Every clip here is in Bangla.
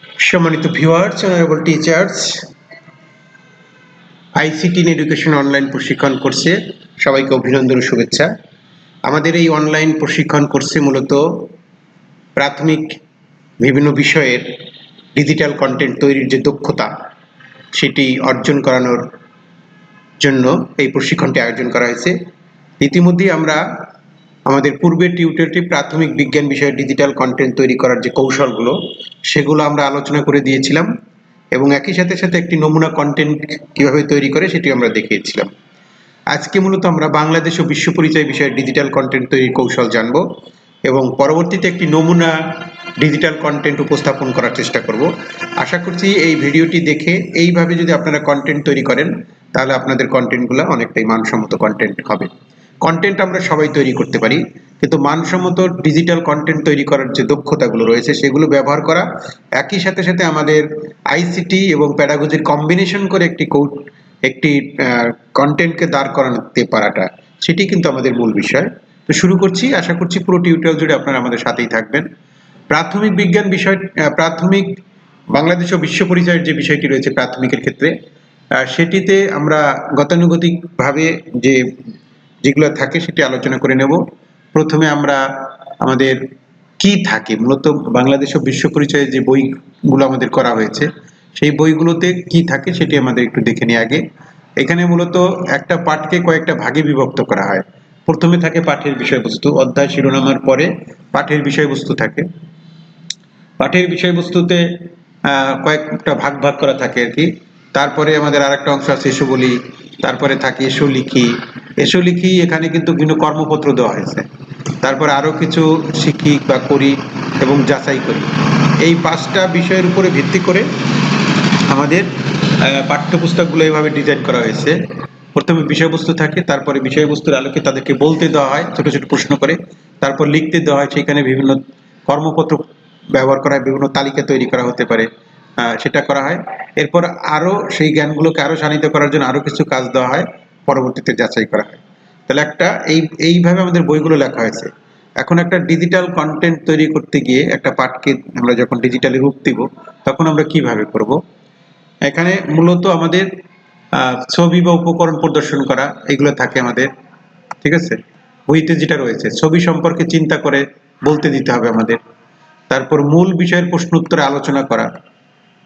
সম্মানিত viewers, honourable teachers, ICT in education online প্রশিক্ষণ কোর্সে সবাইকে অভিনন্দন ও শুভেচ্ছা। আমাদের এই অনলাইন প্রশিক্ষণ কোর্সে মূলত প্রাথমিক বিভিন্ন বিষয়ের ডিজিটাল কন্টেন্ট তৈরির যে দক্ষতা সেটি অর্জন করানোর জন্য এই প্রশিক্ষণটি আয়োজন করা হয়েছে। ইতিমধ্যেই আমরা আমাদের পূর্বের টিউটোরিয়ালটি প্রাথমিক বিজ্ঞান বিষয়ে ডিজিটাল কন্টেন্ট তৈরি করার যে কৌশলগুলো সেগুলো আমরা আলোচনা করে দিয়েছিলাম এবং একই সাথে সাথে একটি নমুনা কন্টেন্ট কিভাবে তৈরি করে সেটি আমরা দেখিয়েছিলাম। আজকে মূলত আমরা বাংলাদেশ ও বিশ্ব পরিচয় বিষয়ে ডিজিটাল কন্টেন্ট তৈরির কৌশল জানব এবং পরবর্তীতে একটি নমুনা ডিজিটাল কন্টেন্ট উপস্থাপন করার চেষ্টা করব। আশা করছি এই ভিডিওটি দেখে এইভাবে যদি আপনারা কন্টেন্ট তৈরি করেন তাহলে আপনাদের কন্টেন্টগুলো অনেকটাই মানসম্মত কন্টেন্ট হবে। কন্টেন্ট আমরা সবাই তৈরি করতে পারি, কিন্তু মানসম্মত ডিজিটাল কন্টেন্ট তৈরি করার যে দক্ষতাগুলো রয়েছে সেগুলো ব্যবহার করা, একই সাথে সাথে আমাদের আইসিটি এবং প্যাডাগজির কম্বিনেশন করে একটি কন্টেন্টকে দাঁড় করাতে পারাটা, সেটি কিন্তু আমাদের মূল বিষয়। তো শুরু করছি। আশা করছি পুরো টিউটোরিয়াল জুড়ে আপনারা আমাদের সাথেই থাকবেন। প্রাথমিক বিজ্ঞান বিষয়, প্রাথমিক বাংলাদেশ ও বিশ্ব পরিচয়ের যে বিষয়টি রয়েছে প্রাথমিকের ক্ষেত্রে, সেটিতে আমরা গতানুগতিকভাবে যেগুলো থাকে সেটি আলোচনা করে নেব। প্রথমে আমরা আমাদের কি থাকে, মূলত বাংলাদেশ ও বিশ্ব পরিচয়ের যে বইগুলো আমাদের করা হয়েছে সেই বইগুলোতে কি থাকে সেটি আমাদের একটু দেখে নিই আগে। এখানে মূলত একটা পাঠকে কয়েকটা ভাগে বিভক্ত করা হয়। প্রথমে থাকে পাঠের বিষয়বস্তু, অধ্যায় শিরোনামের পরে পাঠের বিষয়বস্তু থাকে। পাঠের বিষয়বস্তুতে কয়েকটা ভাগ ভাগ করা থাকে আর কি। তারপরে আমাদের আরেকটা অংশ আছে এসো বলি, তারপরে থাকে এসো লিখি। এসো লিখি এখানে কিন্তু বিভিন্ন কর্মপত্র দেওয়া হয়েছে। তারপরে আরো কিছু শিখি বা করি এবং যাচাই করি। এই 5টা বিষয়ের উপরে ভিত্তি করে আমাদের পাঠ্যপুস্তকগুলো এইভাবে ডিজাইন করা হয়েছে। প্রথমে বিষয়বস্তু থাকে, তারপরে বিষয়বস্তুর আলোকে তাদেরকে বলতে দেওয়া হয় ছোট ছোট প্রশ্ন করে, তারপর লিখতে দেওয়া হয়, সেখানে বিভিন্ন কর্মপত্র ব্যবহার করা হয়, বিভিন্ন তালিকা তৈরি করা হতে পারে, সেটা করা হয়। এরপর আরো সেই জ্ঞানগুলোকে আরো শানিত করার জন্য আরো কিছু কাজ দেওয়া হয়, পরবর্তীতে যাচাই করা হয়। তাহলে এইভাবে আমাদের বইগুলো লেখা হয়েছে। এখন একটা ডিজিটাল কন্টেন্ট তৈরি করতে গিয়ে একটা পাঠকে আমরা যখন ডিজিটালি রূপ দিব তখন আমরা কিভাবে করব। এখানে মূলত আমাদের ছবি বা উপকরণ প্রদর্শন করা এগুলো থাকে আমাদের, ঠিক আছে। বইতে যেটা রয়েছে ছবি সম্পর্কে চিন্তা করে বলতে দিতে হবে আমাদের। তারপর মূল বিষয়ের প্রশ্ন উত্তরে আলোচনা করা,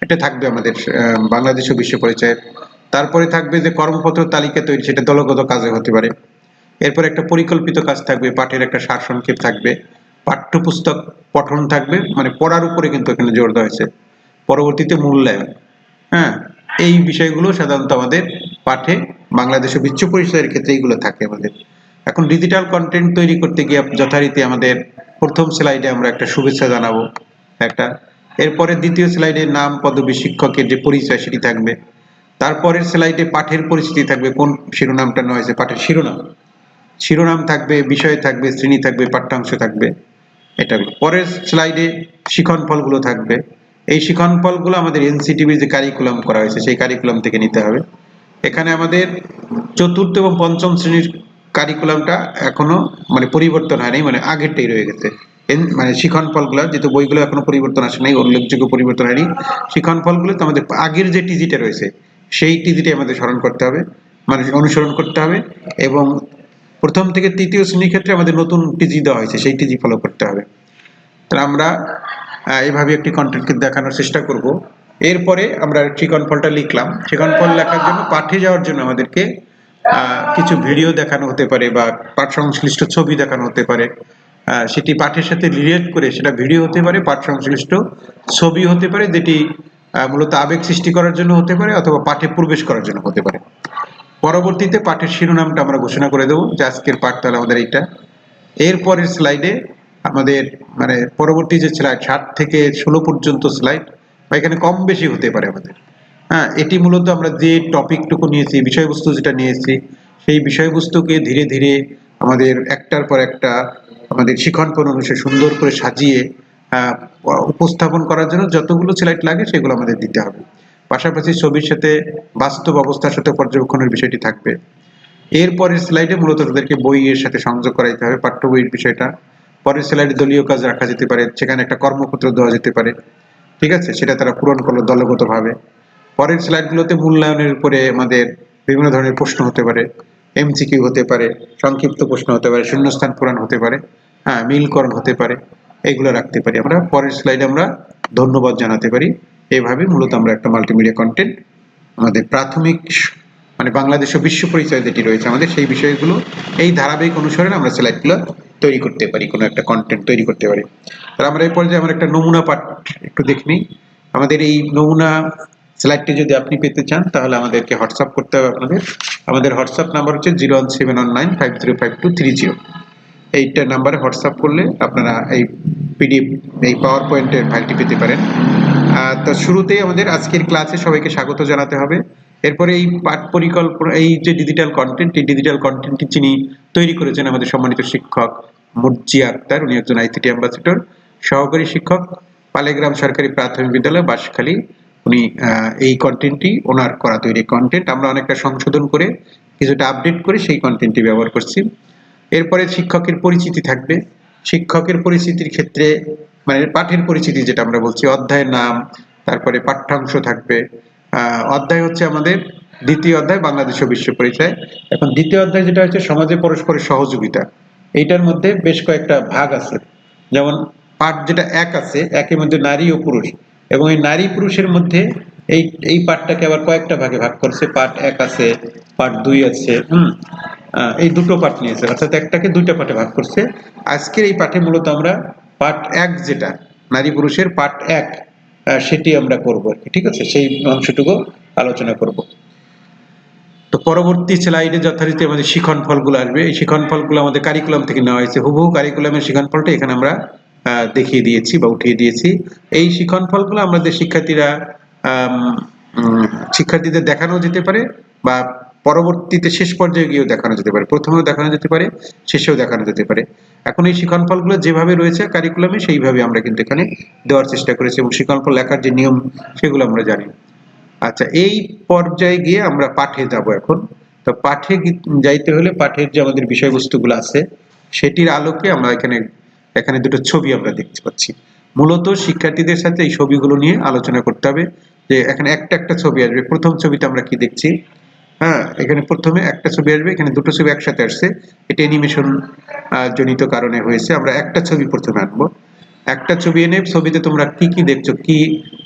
এটা থাকবে আমাদের বাংলাদেশ ও বিশ্ব পরিচয়ের। তারপরে থাকবে যে কর্মপত্র তালিকা তৈরি, সেটা দলগত কাজে হতে পারে। এরপর একটা পরিকল্পিত কাজ থাকবে, পাঠের একটা সারসংক্ষেপ থাকবে, পাঠ্যপুস্তক পঠন থাকবে, মানে পড়ার উপরে কিন্তু এখানে জোর দেওয়া হয়েছে। পরবর্তীতে মূল্যায়ন। হ্যাঁ, এই বিষয়গুলো সাধারণত আমাদের পাঠে বাংলাদেশ ও বিশ্ব পরিচয়ের ক্ষেত্রে এইগুলো থাকে আমাদের। এখন ডিজিটাল কন্টেন্ট তৈরি করতে গিয়ে যথারীতি আমাদের প্রথম স্লাইডে আমরা একটা শুভেচ্ছা জানাবো একটা, এরপরে দ্বিতীয় স্লাইডে নাম, পদবী, শিক্ষকের যে পরিচয় সেটি থাকবে। তারপরের স্লাইডে পাঠের পরিচিতি থাকবে, কোন শিরোনামটা নেওয়া হয়েছে, পাঠের শিরোনাম থাকবে, বিষয় থাকবে, শ্রেণী থাকবে, পাঠ্যাংশ থাকবে। এটা পরের স্লাইডে শিখন ফলগুলো থাকবে। এই শিখন ফলগুলো আমাদের এনসিটিভির যে কারিকুলাম করা হয়েছে সেই কারিকুলাম থেকে নিতে হবে। এখানে আমাদের চতুর্থ এবং পঞ্চম শ্রেণীর কারিকুলামটা এখনো মানে পরিবর্তন হয়নি, মানে আগেরটাই রয়ে গেছে। মানে শিখন ফলগুলো যেহেতু বইগুলো এখনো পরিবর্তন আসে নাই, উল্লেখযোগ্য পরিবর্তন হয়নি। শিখন ফলগুলো তো আমাদের আগের যে টিজিটা রয়েছে সেই টিজিটাই আমাদের স্মরণ করতে হবে, মানে অনুসরণ করতে হবে। এবং প্রথম থেকে তৃতীয় শ্রেণীর ক্ষেত্রে আমাদের নতুন টিজি দেওয়া হয়েছে, সেই টিজি ফলো করতে হবে। তাহলে আমরা এইভাবে একটি কন্টেন্টকে দেখানোর চেষ্টা করব। এরপরে আমরা শিখন ফলটা লিখলাম। শিখন ফল লেখার জন্য পাঠে যাওয়ার জন্য আমাদেরকে কিছু ভিডিও দেখানো হতে পারে বা পাঠ সংশ্লিষ্ট ছবি দেখানো হতে পারে। সেটি পাঠের সাথে রিলেট করে সেটা ভিডিও হতে পারে, পাঠ সংশ্লিষ্ট ছবি হতে পারে, যেটি মূলত আবেগ সৃষ্টি করার জন্য হতে পারে অথবা পাঠে প্রবেশ করার জন্য হতে পারে। পরবর্তীতে পাঠের শিরোনামটা আমরা ঘোষণা করে দেবো যে আজকের পাঠ তাহলে আমাদের এইটা। এরপরের স্লাইডে আমাদের মানে পরবর্তী যে স্লাইড 7 থেকে 16 পর্যন্ত স্লাইড, বা এখানে কম বেশি হতে পারে আমাদের। হ্যাঁ, এটি মূলত আমরা যে টপিকটুকু নিয়েছি, বিষয়বস্তু যেটা নিয়েছি সেই বিষয়বস্তুকে ধীরে ধীরে আমাদের একটার পর একটা আমাদের শিক্ষণ অনুসারে সুন্দর করে সাজিয়ে উপস্থাপন করার জন্য যতগুলো স্লাইড লাগে সেগুলো আমাদের দিতে হবে। পাশাপাশি ছবির সাথে বাস্তব অবস্থার সাথে পর্যবেক্ষণের বিষয়টি থাকবে। এরপরের স্লাইডে মূলত তাদেরকে বইয়ের সাথে সংযোগ করাইতে হবে, পাঠ্য বইয়ের বিষয়টা। পরের স্লাইডে দলীয় কাজ রাখা যেতে পারে, সেখানে একটা কর্মপত্র দেওয়া যেতে পারে। ঠিক আছে, সেটা তারা পূরণ করলো দলগতভাবে। পরের স্লাইডগুলোতে মূল্যায়নের উপরে আমাদের বিভিন্ন ধরনের প্রশ্ন হতে পারে, এমসিকিউ হতে পারে, সংক্ষিপ্ত প্রশ্ন হতে পারে, শূন্যস্থান পূরণ হতে পারে, হ্যাঁ, মিলকরণ হতে পারে, এগুলো রাখতে পারি আমরা। পরের স্লাইডে আমরা ধন্যবাদ জানাতে পারি। এইভাবে মূলত আমরা একটা মাল্টিমিডিয়া কন্টেন্ট আমাদের প্রাথমিক মানে বাংলাদেশ ও বিশ্ব পরিচয় যেটি রয়েছে আমাদের, সেই বিষয়গুলো এই ধারাবাহিক অনুসরণে আমরা স্লাইডগুলো তৈরি করতে পারি, কোনো একটা কন্টেন্ট তৈরি করতে পারি। তাহলে আমরা এই পর্যায়ে আমরা একটা নমুনা পাঠ একটু দেখে নিই। আমাদের এই নমুনা স্লাইডটি যদি আপনি পেতে চান তাহলে আমাদেরকে হোয়াটসঅ্যাপ করতে হবে আপনাদের। আমাদের হোয়াটসঅ্যাপ নাম্বার হচ্ছে 01719505230। এইটা নাম্বারে হোয়াটসঅ্যাপ করলে আপনারা এই পিডিএফ, এই পাওয়ার পয়েন্টের ফাইলটি পেতে পারেন। তো শুরুতেই আমাদের আজকের ক্লাসে সবাইকে স্বাগত জানাতে হবে। এরপরে এই পাঠ পরিকল্পনা, এই যে ডিজিটাল কন্টেন্ট, এই ডিজিটাল কন্টেন্টটি যিনি তৈরি করেছেন আমাদের সম্মানিত শিক্ষক মুর্জিয়া আক্তার, উনি একজন আইসিটি অ্যাম্বাসেডর, সহকারী শিক্ষক, পালেগ্রাম সরকারি প্রাথমিক বিদ্যালয়, বাঁশখালী। উনি এই কন্টেন্টটি ওনার করা তৈরি কন্টেন্ট, আমরা অনেকটা সংশোধন করে কিছুটা আপডেট করে সেই কন্টেন্টটি ব্যবহার করছি। এরপরে শিক্ষকের পরিচিতি থাকবে। শিক্ষকের পরিচিতির ক্ষেত্রে মানে পাঠের পরিচিতি যেটা আমরা বলছি, অধ্যায়ের নাম, তারপরে পাঠ্যাংশ থাকবে। অধ্যায় হচ্ছে আমাদের দ্বিতীয় অধ্যায় বাংলাদেশ ও বিশ্ব পরিচয়। এখন দ্বিতীয় অধ্যায় যেটা হচ্ছে সমাজে পরস্পরের সহযোগিতা, এইটার মধ্যে বেশ কয়েকটা ভাগ আছে। যেমন পাঠ যেটা 1 আছে, একের মধ্যে নারী ও পুরুষ, এবং এই নারী পুরুষের মধ্যে এই এই পাঠটাকে আবার কয়েকটা ভাগে ভাগ করছে। পাঠ 1 আছে, পাঠ 2 আছে, এই দুটো পাঠ নিয়েছে, অর্থাৎ একটাকে দুইটা পাঠে ভাগ করছে। আজকের এই পাঠে মূলত আমরা পাঠ 1 যেটা নারী পুরুষের পাঠ 1, সেটি আমরা করব, ঠিক আছে, সেই অংশটুকু আলোচনা করব। তো পরবর্তী স্লাইডে যথারীতি আমাদের শিখন ফলগুলো আসবে। এই শিখন ফলগুলো আমাদের কারিকুলাম থেকে নেওয়া হয়েছে, হুবহু কারিকুলামের শিখন ফলটা এখানে আমরা দেখিয়ে দিয়েছি বা উঠিয়ে দিয়েছি। এই শিখন ফলগুলো আমাদের শিক্ষার্থীদের দেখানো যেতে পারে বা পরবর্তীতে শেষ পর্যায়ে গিয়েও দেখানো যেতে পারে, প্রথমেও দেখানো যেতে পারে, শেষেও দেখানো যেতে পারে। এখন এই শিখন ফলগুলো যেভাবে রয়েছে কারিকুলামে সেইভাবে আমরা কিন্তু এখানে দেওয়ার চেষ্টা করেছি, এবং শিখন ফল লেখার যে নিয়ম সেগুলো আমরা জানি। আচ্ছা, এই পর্যায়ে গিয়ে আমরা পাঠে যাব এখন। তো পাঠে যাইতে হলে পাঠের যে আমাদের বিষয়বস্তুগুলো আছে সেটির আলোকে আমরা এখানে দুটো ছবি আমরা দেখতে পাচ্ছি। মূলত শিক্ষার্থীদের সাথে এই ছবিগুলো নিয়ে আলোচনা করতে হবে, যে এখানে একটা একটা ছবি আসবে। প্রথম ছবিতে আমরা কি দেখছি, হ্যাঁ, এখানে প্রথমে একটা ছবি আসবে, এখানে দুটো ছবি একসাথে আসছে, এটা অ্যানিমেশন জনিত কারণে হয়েছে। আমরা একটা ছবি প্রথমে আনবো, একটা ছবি এনে ছবিতে তোমরা কি কি দেখছো, কি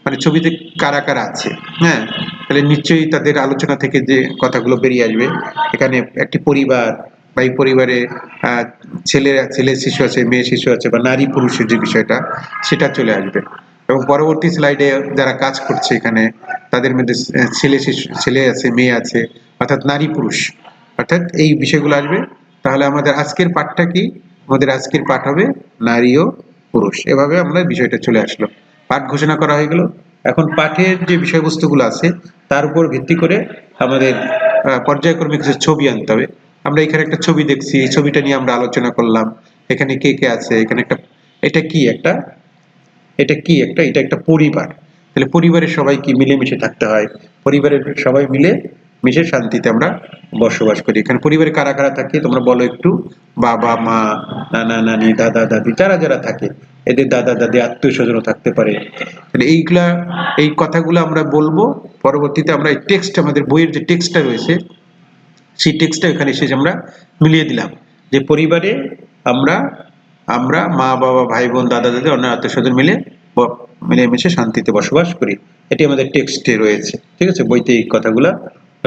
মানে ছবিতে কারা কারা আছে, হ্যাঁ, তাহলে নিশ্চয়ই তাদের আলোচনা থেকে যে কথাগুলো বেরিয়ে আসবে। এখানে একটি পরিবার বা এই পরিবারে ছেলে শিশু আছে, মেয়ে শিশু আছে, বা নারী পুরুষের যে বিষয়টা সেটা চলে আসবে। এবং পরবর্তী স্লাইডে যারা কাজ করছে এখানে তাদের মধ্যে ছেলে আছে, মেয়ে আছে, অর্থাৎ নারী পুরুষ, অর্থাৎ এই বিষয়গুলো আসবে। তাহলে আমাদের আজকের পাঠটা কি, আমাদের আজকের পাঠ হবে নারী ও পুরুষ। এভাবে আমরা বিষয়টা চলে আসলো, পাঠ ঘোষণা করা হয়ে গেল। এখন পাঠের যে বিষয়বস্তুগুলো আছে তার উপর ভিত্তি করে আমাদের পর্যায়ক্রমে কিছু ছবি আনতে হবে। আমরা এখানে একটা ছবি দেখছি, এই ছবিটা নিয়ে আমরা আলোচনা করলাম। এখানে কে কে আছে, এখানে এটা একটা পরিবার। তাহলে পরিবারের সবাই কি মিলেমিশে থাকতে হয়, পরিবারের সবাই মিলে মিশে শান্তিতে আমরা বসবাস করি। এখানে পরিবারে কারা কারা থাকে তোমরা বলো একটু। বাবা মা, নানা নানি, দাদা দাদি, যারা যারা থাকে, এদের দাদা দাদি আত্মীয় স্বজনও থাকতে পারে। তাহলে এই কথাগুলো আমরা বলবো। পরবর্তীতে আমরা এই টেক্সট, আমাদের বইয়ের যে টেক্সটটা রয়েছে সেই টেক্সটটা এখানে এসে আমরা মিলিয়ে দিলাম, যে পরিবারে আমরা মা বাবা ভাই বোন দাদা দাদি অন্য আত্মীয় স্বজন মিলেমিশে শান্তিতে বসবাস করি। এটি আমাদের টেক্সটে রয়েছে, ঠিক আছে, বইতে এই কথাগুলো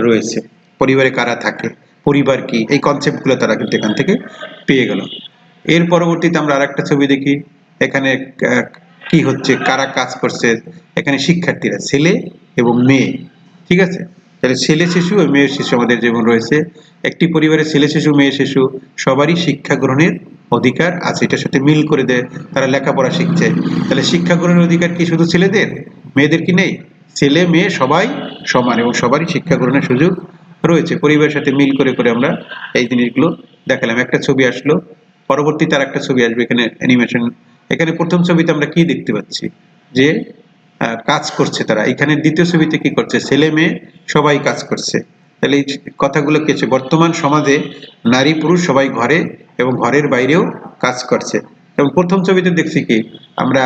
রয়েছে। পরিবারে কারা থাকে, পরিবার কি, এই কনসেপ্টগুলো তারা কিন্তু এখান থেকে পেয়ে গেল। এর পরবর্তীতে আমরা আরেকটা ছবি দেখি, এখানে কি হচ্ছে, কারা কাজ করছে। এখানে শিক্ষার্থীরা ছেলে এবং মেয়ে, ঠিক আছে। তাহলে ছেলে শিশু ও মেয়ে শিশু আমাদের যেমন রয়েছে, একটি পরিবারে ছেলে শিশু মেয়ে শিশু সবারই শিক্ষা গ্রহণের অধিকার আছে, এটার সাথে মিল করে দেয়, তারা লেখাপড়া শিখছে। তাহলে শিক্ষা গ্রহণের অধিকার কি শুধু ছেলেদের, মেয়েদের কি নেই? ছেলে মেয়ে সবাই সমান এবং সবারই শিক্ষা গ্রহণের সুযোগ রয়েছে। পরিবারের সাথে মিল করে করে আমরা এই জিনিসগুলো দেখালাম। একটা ছবি আসলো, পরবর্তীতে আর একটা ছবি আসবে, এখানে অ্যানিমেশন। এখানে প্রথম ছবিতে আমরা কি দেখতে পাচ্ছি, যে কাজ করছে তারা। এখানে দ্বিতীয় ছবিতে কি করছে, ছেলে মেয়ে সবাই কাজ করছে। তাহলে এই কথাগুলো কি হচ্ছে, বর্তমান সমাজে নারী পুরুষ সবাই ঘরে এবং ঘরের বাইরেও কাজ করছে। এবং প্রথম ছবিতে দেখছি কি আমরা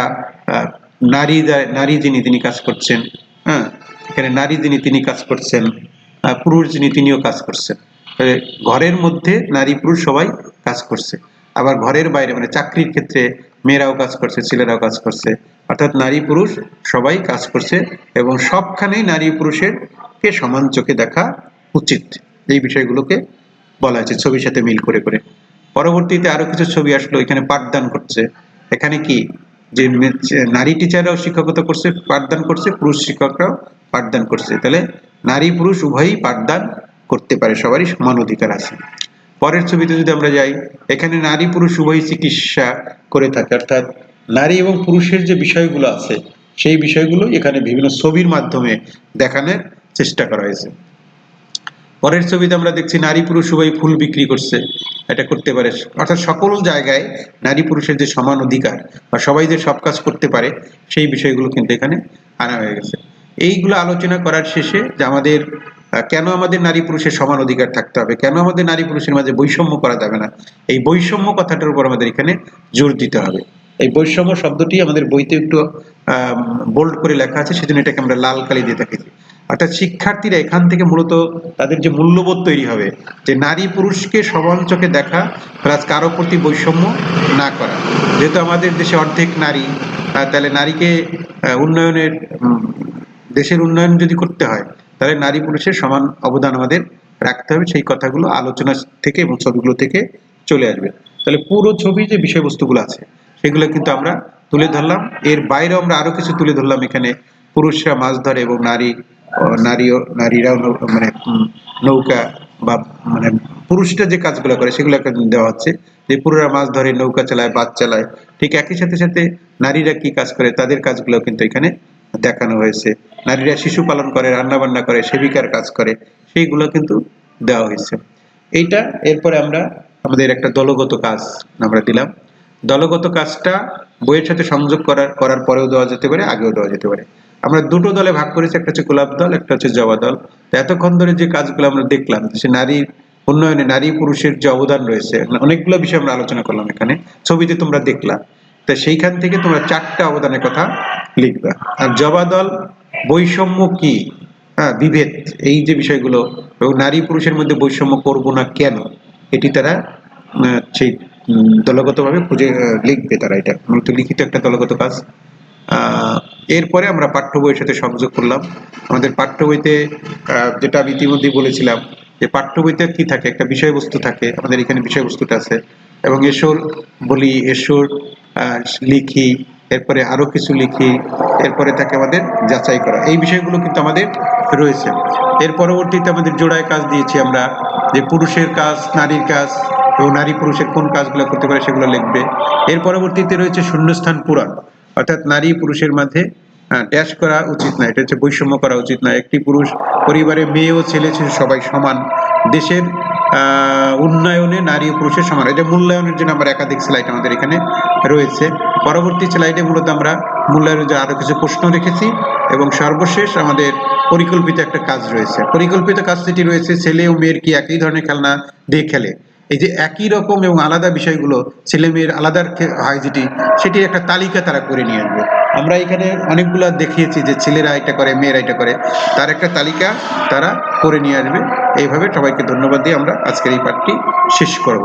নারী যিনি তিনি কাজ করছেন, হ্যাঁ, এখানে নারী যিনি তিনি কাজ করছেন, পুরুষ যিনি তিনিও কাজ করছেন। ঘরের মধ্যে নারী পুরুষ সবাই কাজ করছে, আবার ঘরের বাইরে মানে চাকরির ক্ষেত্রে মেয়েরাও কাজ করছে, ছেলেরাও কাজ করছে, অর্থাৎ নারী পুরুষ সবাই কাজ করছে এবং সবখানেই নারী পুরুষের কে সমান চোখে দেখা উচিত, এই বিষয়গুলোকে বলা হয়েছে ছবির সাথে মিল করে করে। পরবর্তীতে আরো কিছু ছবি আসলো, এখানে পাঠদান করছে। এখানে কি যে নারী টিচাররাও শিক্ষকতা করছে, পাঠদান করছে, পুরুষ শিক্ষকরাও পাঠদান করছে, তাহলে নারী পুরুষ উভয়ই পাঠদান করতে পারে, সবারই সমান অধিকার আছে। পরের ছবিতে যদি আমরা যাই, এখানে নারী পুরুষ উভয়ই চিকিৎসা করে থাকে, অর্থাৎ নারী এবং পুরুষের যে বিষয়গুলো আছে সেই বিষয়গুলো এখানে বিভিন্ন ছবির মাধ্যমে দেখানোর চেষ্টা করা হয়েছে। পরের ছবিতে আমরা দেখছি নারী পুরুষ উভয় ফুল বিক্রি করছে, এটা করতে পারে, অর্থাৎ সকল জায়গায় নারী পুরুষের যে সমান অধিকার বা সবাই যে সব কাজ করতে পারে সেই বিষয়গুলো কিন্তু এখানে আনা হয়ে গেছে। এইগুলো আলোচনা করার শেষে যে আমাদের কেন আমাদের নারী পুরুষের সমান অধিকার থাকতে হবে, কেন আমাদের নারী পুরুষের মাঝে বৈষম্য করা যাবে না, এই বৈষম্য কথাটার উপর আমাদের এখানে জোর দিতে হবে। এই বৈষম্য শব্দটি আমাদের বইতে একটু বোল্ড করে লেখা আছে, সেজন্য এটাকে আমরা লাল কালি দিয়ে থাকি। অর্থাৎ শিক্ষার্থীরা এখান থেকে মূলত তাদের যে মূল্যবোধ তৈরি হবে যে নারী পুরুষকে সমান চোখে দেখা, প্লাস কারো প্রতি বৈষম্য না করা। যেহেতু আমাদের দেশে অর্ধেক নারী, তাহলে নারীকে উন্নয়নের দেশের উন্নয়ন যদি করতে হয় তাহলে নারী পুরুষের সমান অবদান আমাদের রাখতে হবে, সেই কথাগুলো আলোচনা থেকে এবং ছবিগুলো থেকে চলে আসবে। তাহলে পুরো ছবির যে বিষয়বস্তুগুলো আছে সেগুলো কিন্তু আমরা তুলে ধরলাম। এর বাইরেও আমরা আরো কিছু তুলে ধরলাম, এখানে পুরুষরা মাছ ধরে এবং নারীরাও মানে নৌকা বা মানে পুরুষরা যে কাজগুলো করে সেগুলো দেওয়া হচ্ছে, যে পুরুষরা মাছ ধরে, নৌকা চালায়, বাস চালায়, ঠিক একই সাথে সাথে নারীরা কি কাজ করে তাদের কাজগুলো কিন্তু এখানে দেখানো হয়েছে। নারীরা শিশু পালন করে, রান্না বান্না করে, সেবিকার কাজ করে, সেইগুলো কিন্তু দেওয়া হয়েছে। এইটা এরপরে আমরা আমাদের একটা দলগত কাজ আমরা দিলাম। দলগত কাজটা বইয়ের সাথে সংযোগ করার পরেও দেওয়া যেতে পারে, আগেও দেওয়া যেতে পারে। আমরা দুটো দলে ভাগ করেছি, একটা হচ্ছে গোলাপ দল, একটা হচ্ছে জবা দল। তো এতক্ষণ ধরে যে কাজগুলো আমরা দেখলাম, সে নারীর উন্নয়নে নারী পুরুষের যে অবদান রয়েছে, অনেকগুলো বিষয় আমরা আলোচনা করলাম এখানে, ছবিতে তোমরা দেখলা। তা সেইখান থেকে তোমরা 4টা অবদানের কথা লিখবা। আর জবা দল বৈষম্য কি, হ্যাঁ, বিভেদ, এই যে বিষয়গুলো এবং নারী পুরুষের মধ্যে বৈষম্য করব না কেন, এটি তারা সেই দলগতভাবে খুঁজে লিখবে তারা। এটা মূলত লিখিত একটা দলগত কাজ। এরপরে আমরা পাঠ্য বইয়ের সাথে সংযোগ করলাম। আমাদের পাঠ্য বইতে যেটা আমি ইতিমধ্যে বলেছিলাম যে পাঠ্য বইতে কি থাকে, একটা বিষয়বস্তু থাকে, আমাদের এখানে বিষয়বস্তুটা আছে, এবং এসোর বলি, এসোর লিখি, এরপরে আরো কিছু লিখি, এরপরে থাকে আমাদের যাচাই করা, এই বিষয়গুলো কিন্তু আমাদের রয়েছে। এর পরবর্তীতে আমাদের জোড়ায় কাজ দিয়েছি আমরা, যে পুরুষের কাজ, নারীর কাজ এবং নারী পুরুষের কোন কাজগুলো করতে পারে সেগুলো লিখবে। এর পরবর্তীতে রয়েছে শূন্যস্থান পূরণ, অর্থাৎ নারী পুরুষের মাঝে ড্যাশ করা উচিত না, এটা হচ্ছে বৈষম্য করা উচিত না। একটি পুরুষ পরিবারে মেয়ে ও ছেলে সবাই সমান, দেশের উন্নয়নে নারী ও পুরুষের সমান, এটা মূল্যায়নের জন্য আমরা একাধিক স্লাইড আমাদের এখানে রয়েছে। পরবর্তী স্লাইডে মূলত আমরা মূল্যায়নের জন্য আরো কিছু প্রশ্ন রেখেছি এবং সর্বশেষ আমাদের পরিকল্পিত একটা কাজ রয়েছে। পরিকল্পিত কাজ যেটি রয়েছে, ছেলে ও মেয়ের কি একই ধরনের খেলনা দিয়ে খেলে, এই যে একই রকম এবং আলাদা বিষয়গুলো ছেলে মেয়ের আলাদা হয় যেটি, সেটির একটা তালিকা তারা করে নিয়ে আসবে। আমরা এখানে অনেকগুলো দেখিয়েছি যে ছেলেরা এটা করে, মেয়েরা এটা করে, তার একটা তালিকা তারা করে নিয়ে আসবে। এইভাবে সবাইকে ধন্যবাদ দিয়ে আমরা আজকের এই পাঠটি শেষ করব।